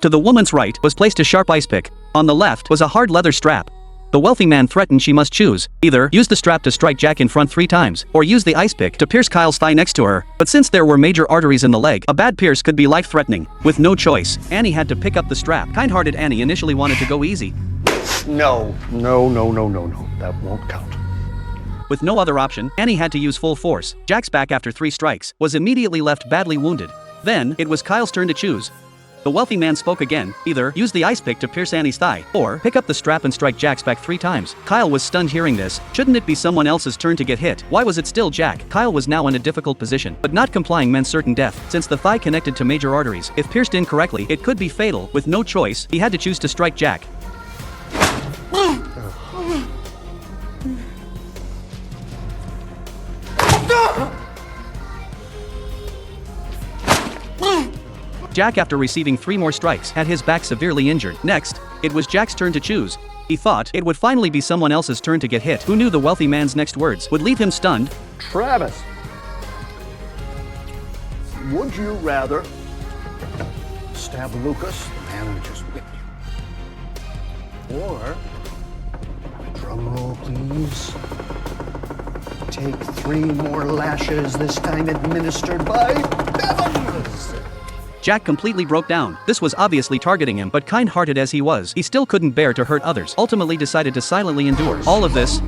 To the woman's right was placed a sharp ice pick. On the left was a hard leather strap. The wealthy man threatened she must choose, either use the strap to strike Jack in front 3 times, or use the ice pick to pierce Kyle's thigh next to her. But since there were major arteries in the leg, a bad pierce could be life-threatening. With no choice, Annie had to pick up the strap. Kind-hearted Annie initially wanted to go easy. No. That won't count. With no other option, Annie had to use full force. Jack's back after 3 strikes was immediately left badly wounded. Then, it was Kyle's turn to choose. The wealthy man spoke again, either use the ice pick to pierce Annie's thigh, or pick up the strap and strike Jack's back 3 times. Kyle was stunned hearing this. Shouldn't it be someone else's turn to get hit? Why was it still Jack? Kyle was now in a difficult position, but not complying meant certain death, since the thigh connected to major arteries. If pierced incorrectly, it could be fatal. With no choice, he had to choose to strike Jack. Jack, after receiving 3 more strikes, had his back severely injured. Next, it was Jack's turn to choose. He thought it would finally be someone else's turn to get hit. Who knew the wealthy man's next words would leave him stunned? Travis, would you rather stab Lucas, the man who just whipped you, or, drum roll please, take 3 more lashes, this time administered by Bevins? Jack completely broke down. This was obviously targeting him, but kind-hearted as he was, he still couldn't bear to hurt others. Ultimately decided to silently endure all of this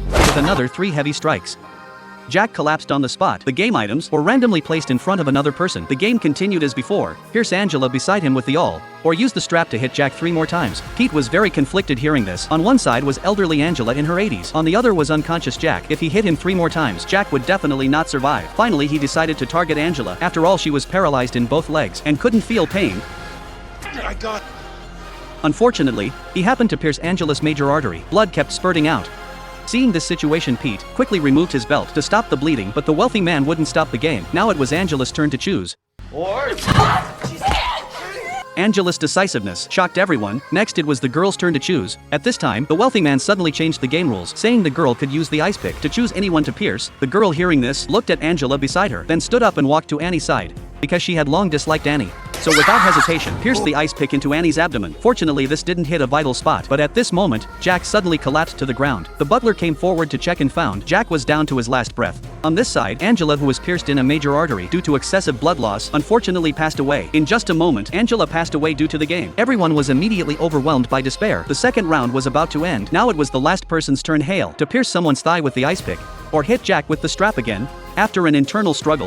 with another 3 heavy strikes. Jack collapsed on the spot. The game items were randomly placed in front of another person. The game continued as before. Pierce Angela beside him with the awl, or use the strap to hit Jack 3 more times. Pete was very conflicted hearing this. On one side was elderly Angela in her 80s. On the other was unconscious Jack. If he hit him 3 more times, Jack would definitely not survive. Finally, he decided to target Angela. After all, she was paralyzed in both legs and couldn't feel pain. Unfortunately, he happened to pierce Angela's major artery. Blood kept spurting out. Seeing this situation, Pete quickly removed his belt to stop the bleeding, but the wealthy man wouldn't stop the game. Now it was Angela's turn to choose. Angela's decisiveness shocked everyone. Next, it was the girl's turn to choose. At this time, the wealthy man suddenly changed the game rules, saying the girl could use the ice pick to choose anyone to pierce. The girl, hearing this, looked at Angela beside her, then stood up and walked to Annie's side, because she had long disliked Annie. So without hesitation, pierced the ice pick into Annie's abdomen. Fortunately, this didn't hit a vital spot, but at this moment, Jack suddenly collapsed to the ground. The butler came forward to check and found Jack was down to his last breath. On this side, Angela, who was pierced in a major artery due to excessive blood loss, unfortunately passed away. In just a moment, Angela passed away due to the game. Everyone was immediately overwhelmed by despair. The second round was about to end. Now it was the last person's turn, Hale, to pierce someone's thigh with the ice pick, or hit Jack with the strap again. After an internal struggle,